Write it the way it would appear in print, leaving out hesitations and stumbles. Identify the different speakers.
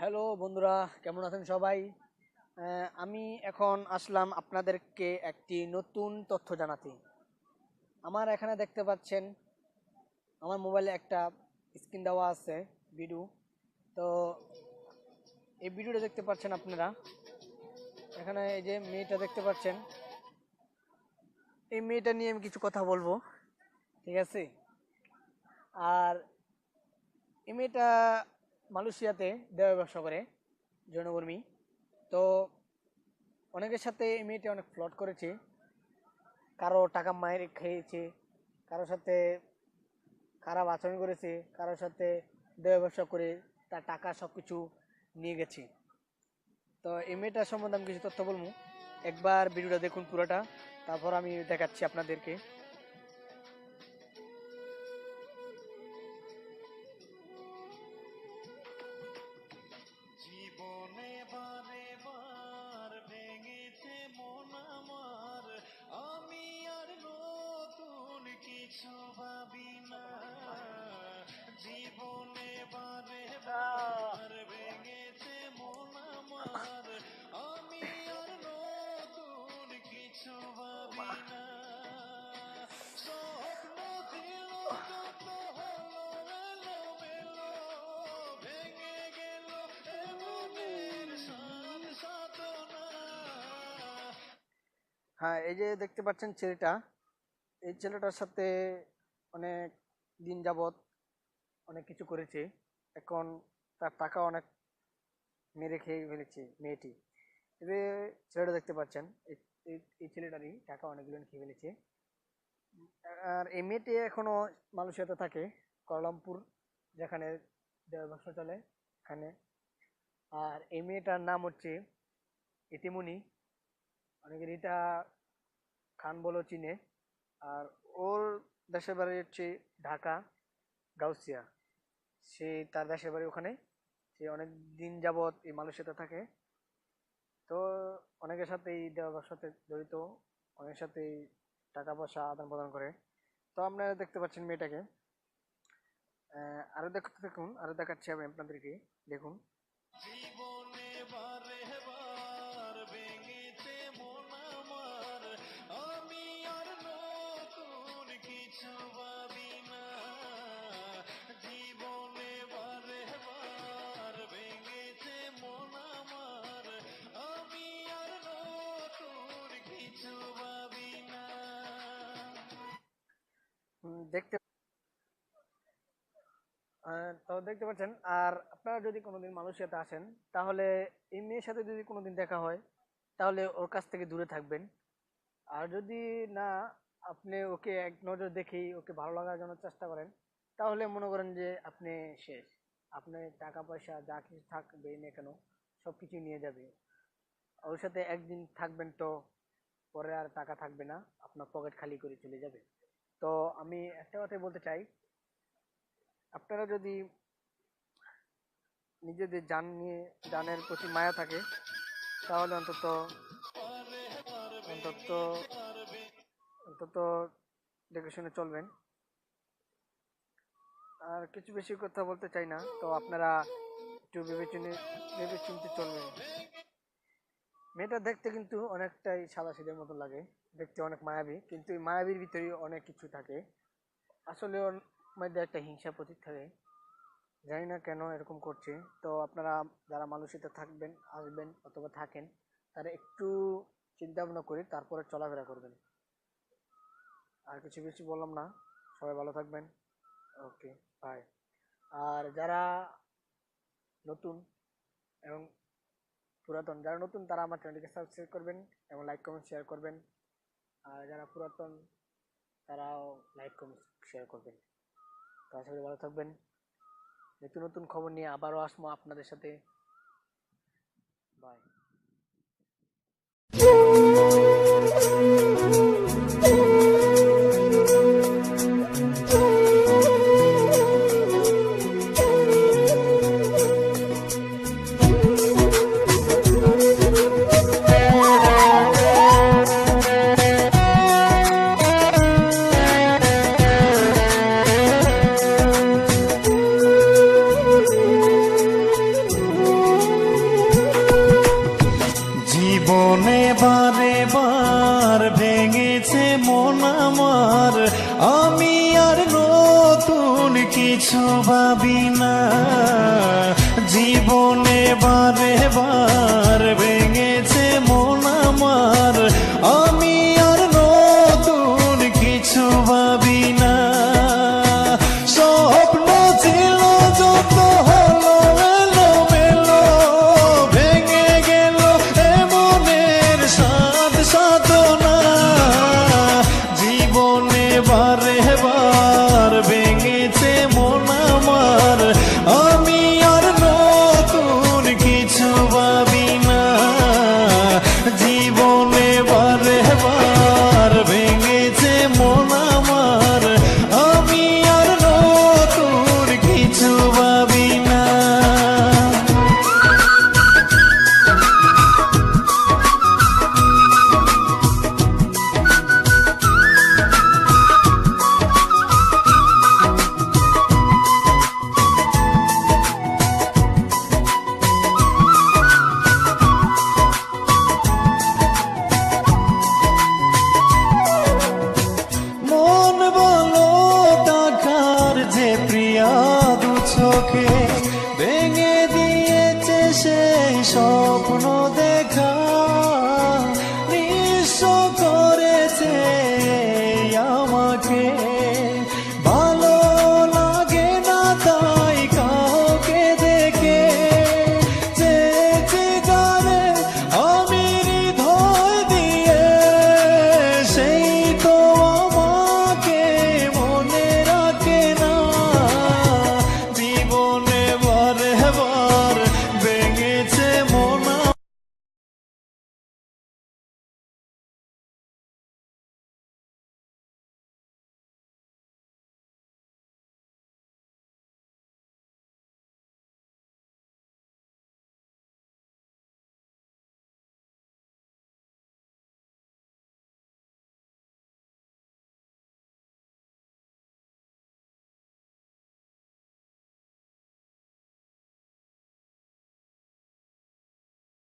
Speaker 1: Hello বন্ধুরা, কেমন আছেন সবাই? আমি এখন আসলাম আপনাদেরকে একটি নতুন তথ্য জানাতে। আমার এখানে দেখতে পাচ্ছেন আমার মোবাইলে একটা স্ক্রিন দেওয়া আছে ভিডিও। তো এই ভিডিওটা দেখতে পাচ্ছেন আপনারা। এখানে এই যে মেয়েটা দেখতে পাচ্ছেন, এই মেয়েটা নিয়ে আমি কিছু কথা বলবো, ঠিক আছে? আর এই মেয়েটা মালয়েশিয়াতে দেহ ব্যবসা করে, যৌনকর্মী। তো অনেকের সাথে এই মেয়েটা অনেক ফ্লড করেছে, কারো টাকা মায়ের খেয়েছে, কারোর সাথে খারাপ আচরণ করেছে, কারোর সাথে দেহ ব্যবসা করে তার টাকা সব কিছু নিয়ে গেছে। তো এই মেয়েটার সম্বন্ধে আমি কিছু তথ্য বলবো। একবার ভিডিওটা দেখুন পুরোটা, তারপর আমি দেখাচ্ছি আপনাদেরকে।
Speaker 2: জীবনে বারে বার ভেঙেছে মন আমার, আমি আর নতুন কিছু ভাবি না। জীবনে বারে বার ভেঙেছে মন আমার, আমি আর নতুন কিছু ভাবি না। স্বপ্ন ছিল যত হলো এলোমেলো, ভেঙে গেল এমনের সাত সাধনা।
Speaker 1: হ্যাঁ, এই যে দেখতে পাচ্ছেন ছেলেটা, এই ছেলেটার সাথে অনেক দিন যাবত অনেক কিছু করেছে। এখন তার টাকা অনেক মেরে খেয়ে ফেলেছে মেয়েটি। এই যে ছেলেটা দেখতে পাচ্ছেন, এই ছেলেটারই টাকা অনেকগুলো খেয়ে ফেলেছে। আর এই মেয়েটি এখনো মালয়েশিয়াতে থাকে, কুয়ালালামপুর, যেখানে দেহ ব্যবসা চলে এখানে। আর এই মেয়েটার নাম হচ্ছে ইতিমনি, অনেকে রিতা খান বলেও চিনে। আর ওর দেশের বাড়ি হচ্ছে ঢাকা, গাউসিয়া। সে তার দেশের বাড়ি ওখানে। সে অনেক দিন যাবৎ এই মালয়েশিয়াতে থাকে। তো অনেকের সাথে এই দেহ ব্যবসাতে জড়িত, অনেকের সাথে টাকা পয়সা আদান প্রদান করে। তো আপনারা দেখতে পাচ্ছেন মেয়েটাকে। আরো দেখতে দেখুন, আরো দেখাচ্ছি আমি আপনাদেরকে, দেখুন।
Speaker 2: জীবনে বারে বার ভেঙেছে মন আমার, আমি আর নতুন কিছু ভাবি না। জীবনে বারে বার ভেঙেছে মন আমার, আমি আর নতুন কিছু ভাবি না।
Speaker 1: দেখতে তো দেখতে পাচ্ছেন। আর আপনারা যদি কোনোদিন মালয়েশিয়াতে আসেন, তাহলে এই মেয়ের সাথে যদি কোনোদিন দেখা হয়, তাহলে ওর কাছ থেকে দূরে থাকবেন। আর যদি না, আপনি ওকে এক নজর দেখেই ওকে ভালো লাগার জন্য চেষ্টা করেন, তাহলে মনে করেন যে আপনি শেষ। আপনি টাকা পয়সা যা কিছু থাকবে না কেন, সব কিছু নিয়ে যাবে। ওর সাথে একদিন থাকবেন, তো পরে আর টাকা থাকবে না, আপনার পকেট খালি করে চলে যাবে। তো আমি একটা কথাই বলতে চাই, আপনারা যদি নিজেদের জানের প্রতি মায়া থাকে, তাহলে অন্তত অন্তত অন্তত দেখে শুনে চলবেন। আর কিছু বেশি কথা বলতে চাই না, তো আপনারা একটু ভেবে চিনতে চলবেন। মেয়েটা দেখতে কিন্তু অনেকটাই সাদা সিধের মতো লাগে, দেখতে অনেক মায়াবী, কিন্তু এই মায়াবীর ভিতরে অনেক কিছু থাকে। আসলে ওর মধ্যে একটা হিংসা প্রতীক থাকে, জানি না কেন এরকম করছে। তো আপনারা যারা মালয়েশিয়াতে থাকবেন, আসবেন অথবা থাকেন, তারা একটু চিন্তা ভাবনা করে তারপরে চলাফেরা করবেন। আর কিছু বেশি বললাম না, সবাই ভালো থাকবেন। ওকে, বাই। আর যারা নতুন এবং পুরাতন, যারা নতুন তারা আমার চ্যানেলটিকে সাবস্ক্রাইব করবেন এবং লাইক কমেন্ট শেয়ার করবেন। আর যারা পুরাতন তারাও লাইক কমেন্ট শেয়ার করবেন। তো আশা করি ভালো থাকবেন। নতুন নতুন খবর নিয়ে আবারও আসবো আপনাদের সাথে। বাই।
Speaker 2: কিছু ভাবি না, জীবনে বারে বার ভেঙেছে মন আমার, আমি আর নতুন কিছু ভাবি না। স্বপ্ন ছিল যত হলো এলোমেলো, ভেঙে গেল এ মনের সাধ সাধনা, জীবনে বারে বার ভেঙেছে মন আমার, আমি আর নতুন কিছু ভাবি না। জীবনে বারে বার ভেঙেছে মন আমার, আমি আর নতুন কিছু ভাবি না। মন বলো দেখার যে প্রিয়া দু চোখে, ভেঙে দিয়েছে সেই স্বপ্ন।